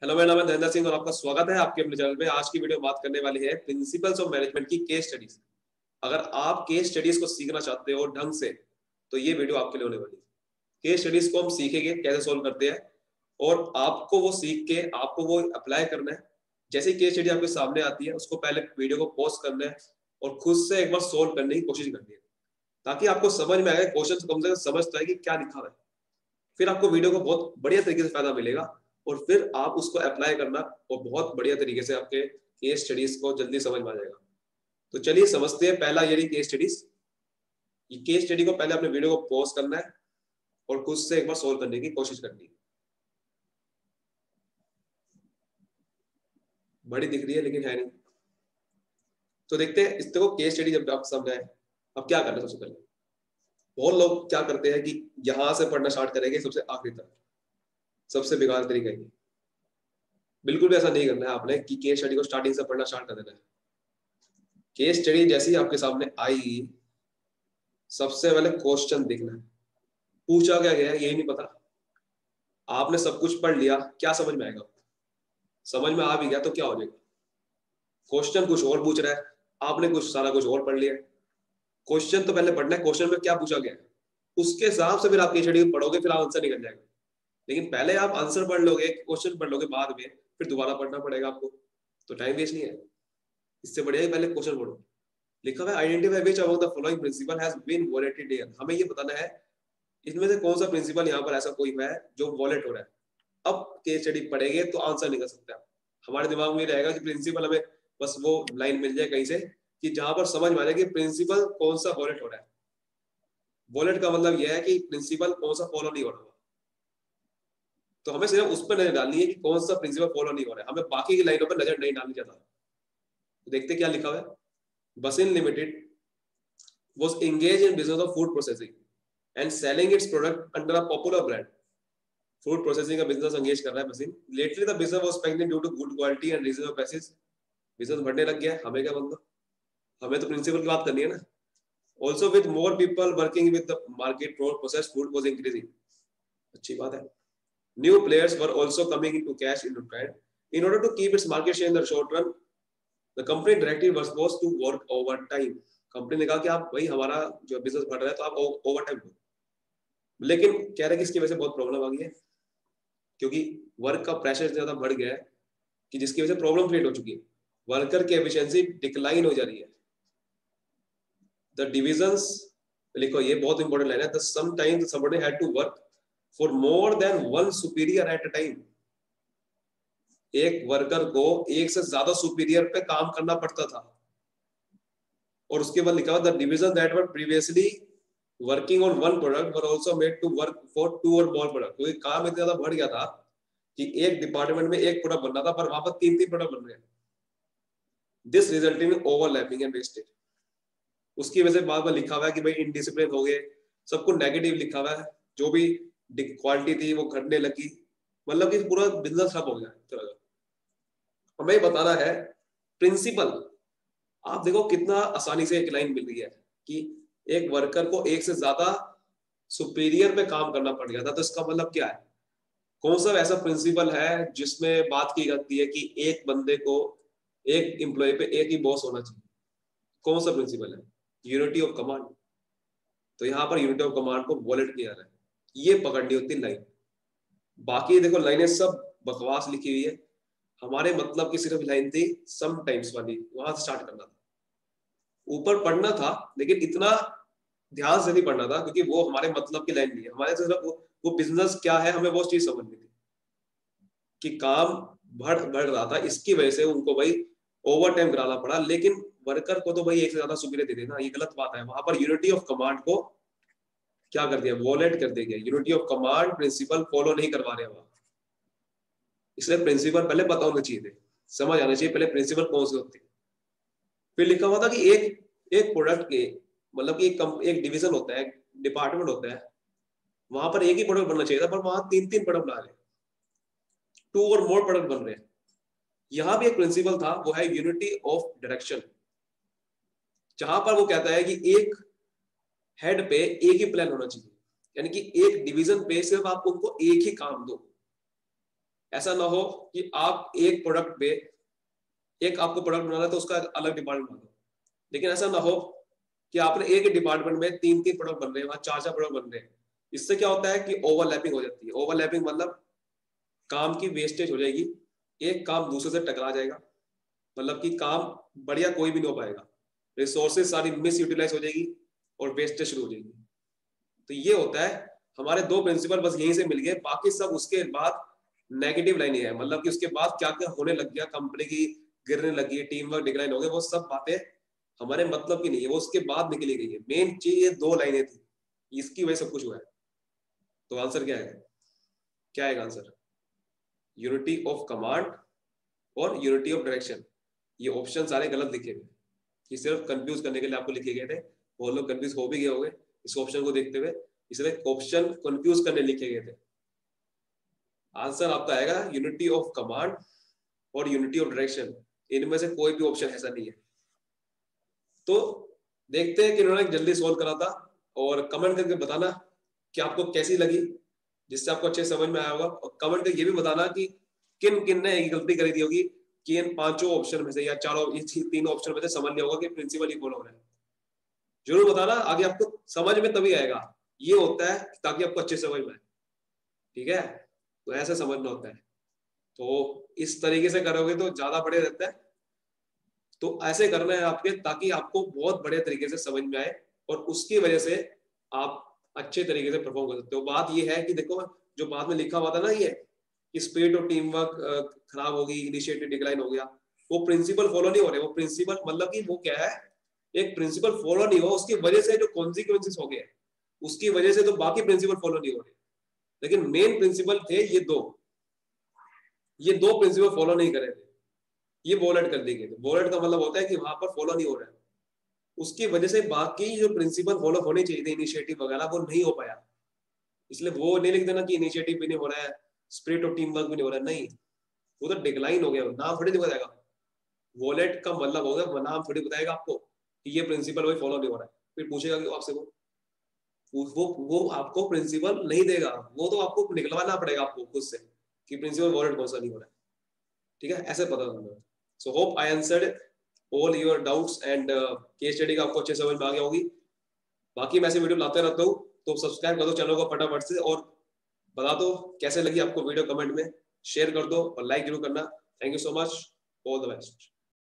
Hello, मेरा नाम है धनेंद्र सिंह और आपका स्वागत है आपके अपने चैनल पे। आज की वीडियो बात करने वाली है प्रिंसिपल्स ऑफ मैनेजमेंट की केस स्टडीज। अगर आप केस स्टडीज को सीखना चाहते हो ढंग से तो ये वीडियो आपके लिए होने वाली है। केस स्टडीज को हम सीखेंगे कैसे सोल्व करते हैं और आपको वो सीख के आपको वो अप्लाई करना है। जैसे केस स्टडी आपके सामने आती है उसको पहले वीडियो को पॉज करना है और खुद से एक बार सोल्व करने की कोशिश करनी है, ताकि आपको समझ में आए, क्वेश्चन कम से कम समझता है कि क्या लिखा हुआ है। फिर आपको वीडियो को बहुत बढ़िया तरीके से फायदा मिलेगा और फिर आप उसको अप्लाई करना और बहुत बढ़िया तरीके से आपके केस स्टडीज को जल्दी समझ में आ जाएगा। तो चलिए समझते हैं पहला यही केस स्टडीज। ये केस स्टडी को पहले अपने वीडियो को पॉज करना है और खुद से एक बार सोल्व करने की कोशिश करनी है। बड़ी दिख रही है लेकिन है नहीं। तो देखते हैं इस देखो केस स्टडी जब आपको समझ आए अब क्या करना है। सबसे पहले बहुत लोग क्या करते हैं कि यहां से पढ़ना स्टार्ट करेंगे सबसे आखिरी तक। सबसे बेकार तरीका है। बिल्कुल भी ऐसा नहीं करना है आपने कि केस स्टडी को स्टार्टिंग से पढ़ना स्टार्ट कर देना है। केस स्टडी जैसे ही आपके सामने आई सबसे पहले क्वेश्चन देखना है, पूछा क्या गया है यही नहीं पता। आपने सब कुछ पढ़ लिया, क्या समझ में आएगा? समझ में आ भी गया तो क्या हो जाएगा? क्वेश्चन कुछ और पूछ रहा है, आपने कुछ सारा कुछ और पढ़ लिया। क्वेश्चन तो पहले पढ़ना है, क्वेश्चन में क्या पूछा गया है उसके हिसाब से फिर आप केस स्टडी पढ़ोगे, फिर आंसर निकल जाएगा। लेकिन पहले आप आंसर पढ़ लोगे, क्वेश्चन पढ़ लोगे, बाद में फिर दोबारा पढ़ना पड़ेगा आपको, तो टाइम वेस्ट नहीं है। इससे बढ़िया ही पहले क्वेश्चन पढ़ो। लिखा हुआ है identify which among the following principle has been violated here. हमें ये बताना है इनमें से कौन सा प्रिंसिपल यहाँ पर ऐसा कोई है जो वॉलेट हो रहा है। अब केस स्टडी पढ़ेंगे तो आंसर निकल सकता है। हमारे दिमाग में रहेगा कि प्रिंसिपल, हमें बस वो लाइन मिल जाए कहीं से कि जहां पर समझ में आ जाए कि प्रिंसिपल कौन सा वॉलेट हो रहा है। वॉलेट का मतलब यह है कि प्रिंसिपल कौन सा फॉलो नहीं हो रहा। तो हमें सिर्फ उस पर नजर डालनी है कि कौन सा प्रिंसिपल फॉलो नहीं हो रहा है, हमें बाकी की लाइनों पर नजर नहीं डालनी चाहता। तो देखते क्या लिखा हुआ है। Bassein limited was engaged in business of food processing and selling its product under a popular brand. Food processing का बिजनेस एंगेज कर रहा है बसिन। Lately the business was strengthening due to good quality and reasonable prices. Business बढ़ने लग गया, हमें क्या बनता? हमें तो प्रिंसिपल की बात करनी है ना। Also with more people working with the market for processed food was increasing. अच्छी बात है। New players were also coming into cash into trade in order to keep its market share in the short run. The company directive was to work over time. Company ने कहा कि आप भाई हमारा जो बिजनेस बढ़ रहा है तो आप ओवर टाइम करो। लेकिन कह रहे कि इसकी वजह से बहुत प्रॉब्लम आ गई है, क्योंकि वर्क का प्रेशर ज्यादा बढ़ गया है कि जिसकी वजह से प्रॉब्लम क्रिएट हो चुकी है। वर्कर की एफिशिएंसी डिक्लाइन हो जा रही है। द डिविजन्स, लिखो ये बहुत इंपॉर्टेंट लाइन है, the sometimes the subordinate had to work for more than one superior at a time. एक वर्कर को एक से ज्यादा सुपीरियर पे काम करना पड़ता था। और उसके बाद लिखा हुआ the division that were previously working on one product were also made to work for two और मोर प्रोडक्ट। क्योंकि काम इतना ज्यादा बढ़ गया था कि एक डिपार्टमेंट में एक प्रोडक्ट बन रहा था पर वहां पर तीन तीन प्रोडक्ट बन रहे हैं। This resulting in overlapping and wastage. उसकी वजह से बाद में लिखा हुआ है कि भाई इनडिसिप्लिन हो गए, सब कुछ नेगेटिव लिखा हुआ है। जो भी क्वालिटी थी वो घटने लगी, मतलब कि पूरा बिजनेस ठप हो गया। हमें बताना है प्रिंसिपल। आप देखो कितना आसानी से एक लाइन मिल रही है कि एक वर्कर को एक से ज्यादा सुपीरियर पे काम करना पड़ गया था। तो इसका मतलब क्या है? कौन सा ऐसा प्रिंसिपल है जिसमें बात की जाती है कि एक बंदे को, एक एम्प्लॉय पे एक ही बॉस होना चाहिए? कौन सा प्रिंसिपल है? Unity of command. तो यहाँ पर यूनिटी ऑफ कमांड को वॉलेट किया रहा है, ये पकड़नी होती लाइन। बाकी देखो लाइनें सब बकवास लिखी हुई है। हमारे मतलब की सिर्फ लाइन थी सम टाइम्स वाली, वहां से स्टार्ट करना था। ऊपर पढ़ना था लेकिन इतना ध्यान से नहीं पढ़ना था, क्योंकि वो हमारे मतलब की लाइन नहीं है। हमारे सिर्फ वो बिजनेस क्या है हमें वो चीज समझनी थी कि काम बढ़ रहा था, इसकी वजह से उनको भाई ओवर टाइम कराना पड़ा। लेकिन वर्कर को तो भाई एक से ज्यादा सुपीरियर दे देना, ये गलत बात है। वहां पर यूनिटी ऑफ कमांड को क्या कर दिया? वॉलेट कर दिया। Unity of command principle follow नहीं करवा रहे वहां। इसलिए प्रिंसिपल पहले पता होना चाहिए थे, समझ आना चाहिए पहले प्रिंसिपल कौन से होते हैं। फिर लिखा हुआ था कि एक प्रोडक्ट के मतलब कि एक डिवीजन होता है, डिपार्टमेंट होता है, वहां पर एक ही प्रोडक्ट बनना चाहिए था पर वहां तीन तीन प्रोडक्ट बना रहे, टू और मोर प्रोडक्ट बन रहे हैं। यहां भी एक प्रिंसिपल था, वो है यूनिटी ऑफ डायरेक्शन, जहां पर वो कहता है कि एक हेड पे एक ही प्लान होना चाहिए। यानी कि एक डिवीजन पे सिर्फ आप उनको एक ही काम दो। ऐसा ना हो कि आप एक प्रोडक्ट पे, एक आपको प्रोडक्ट बनाना है तो उसका अलग डिपार्टमेंट बना दो, लेकिन ऐसा ना हो कि आपने एक डिपार्टमेंट में 3-3 प्रोडक्ट बन रहे हैं, वहां 4-4 प्रोडक्ट बन रहे हैं। इससे क्या होता है कि ओवरलैपिंग हो जाती है। ओवरलैपिंग मतलब काम की वेस्टेज हो जाएगी, एक काम दूसरे से टकरा जाएगा, मतलब कि काम बढ़िया कोई भी नहीं हो पाएगा, रिसोर्सेज सारी मिस यूटिलाइज हो जाएगी और वेस्टेज शुरू हो जाएगी। तो ये होता है, हमारे दो प्रिंसिपल बस यहीं से मिल गए, बाकी सब उसके बाद नेगेटिव लाइन है, मतलब कि उसके बाद क्या क्या होने लग गया, कंपनी की गिरने लगी, टीम वर्क डिक्लाइन हो गया, वो सब बातें हमारे मतलब की नहीं है, वो उसके बाद निकली गई है। मेन चीज ये 2 लाइनें थी, इसकी वजह सब कुछ हुआ है। तो आंसर क्या है, क्या है आंसर? यूनिटी ऑफ कमांड और यूनिटी ऑफ डायरेक्शन। ये ऑप्शन सारे गलत लिखे गए, ये सिर्फ कंफ्यूज करने के लिए आपको लिखे गए थे, बहुत लोग कंफ्यूज हो भी गए होंगे इस ऑप्शन को देखते हुए, इसलिए ऑप्शन कंफ्यूज करने लिखे गए थे। आंसर आपका आएगा यूनिटी ऑफ कमांड और यूनिटी ऑफ डायरेक्शन, इनमें से कोई भी ऑप्शन ऐसा नहीं है। तो देखते हैं कि इन्होंने जल्दी सोल्व करा था, और कमेंट करके बताना कि आपको कैसी लगी, जिससे आपको अच्छे समझ में आया होगा। और कमेंट करके ये भी बताना कि किन किन ने एक गलती करी दी होगी कि इन 5 ऑप्शन में से या 3 ऑप्शन में से समझ लिया होगा कि प्रिंसिपल ही फॉलो हो रहा है। जरूर बताना, आगे आपको समझ में तभी आएगा। ये होता है ताकि आपको अच्छे समझ में आए, ठीक है? तो ऐसे समझना होता है, तो इस तरीके से करोगे तो ज्यादा बढ़िया रहता है। तो ऐसे करना है आपके, ताकि आपको बहुत बढ़िया तरीके से समझ में आए और उसकी वजह से आप अच्छे तरीके से परफॉर्म कर सकते हो। बात ये है कि देखो, जो बाद में लिखा हुआ था ना, ये कि स्पिरिट और टीम वर्क खराब होगी, इनिशिएटिव डिक्लाइन हो गया, वो प्रिंसिपल फॉलो नहीं हो रहे। वो प्रिंसिपल मतलब कि वो क्या है, एक प्रिंसिपल फॉलो नहीं हो, उसकी वजह से जो कॉन्सिक्वेंसेस हो गए, उसकी वजह से तो बाकी प्रिंसिपल फॉलो नहीं हो रहे। लेकिन मेन प्रिंसिपल थे ये दो प्रिंसिपल फॉलो नहीं करे थे, ये बोलेट कर दी गई। बोलेट का मतलब होता है कि वहां पर फॉलो नहीं हो रहा है, उसकी वजह से बाकी जो प्रिंसिपल फॉलो होने चाहिए थे, इनिशिएटिव वगैरह, वो नहीं हो पाया। इसलिए वो नहीं लिख देना कि इनिशिएटिव भी नहीं हो रहा है, स्पिरिट और टीम वर्क भी नहीं हो रहा है, नहीं, वो तो डिक्लाइन हो गया, नाम थोड़ी बताएगा। वॉलेट का मतलब होगा, वो नाम थोड़ी बताएगा आपको कि ये प्रिंसिपल वही फॉलो नहीं हो रहा है। फिर पूछेगा कि आपसे वो आपको प्रिंसिपल नहीं देगा, वो तो आपको निकलवाना पड़ेगा आपको खुद से कि प्रिंसिपल वॉलेट कौन सा नहीं हो रहा है, ठीक है? ऐसे पता करना। So hope I answered all your doubts and case study का आपको अच्छे समझ में आ गया होगी। बाकी मैं ऐसे वीडियो लाते रहता हूँ, तो सब्सक्राइब कर दो चैनल को फटाफट से, और बता दो कैसे लगी आपको वीडियो, कमेंट में शेयर कर दो और लाइक जरूर करना। Thank you so much, all the best.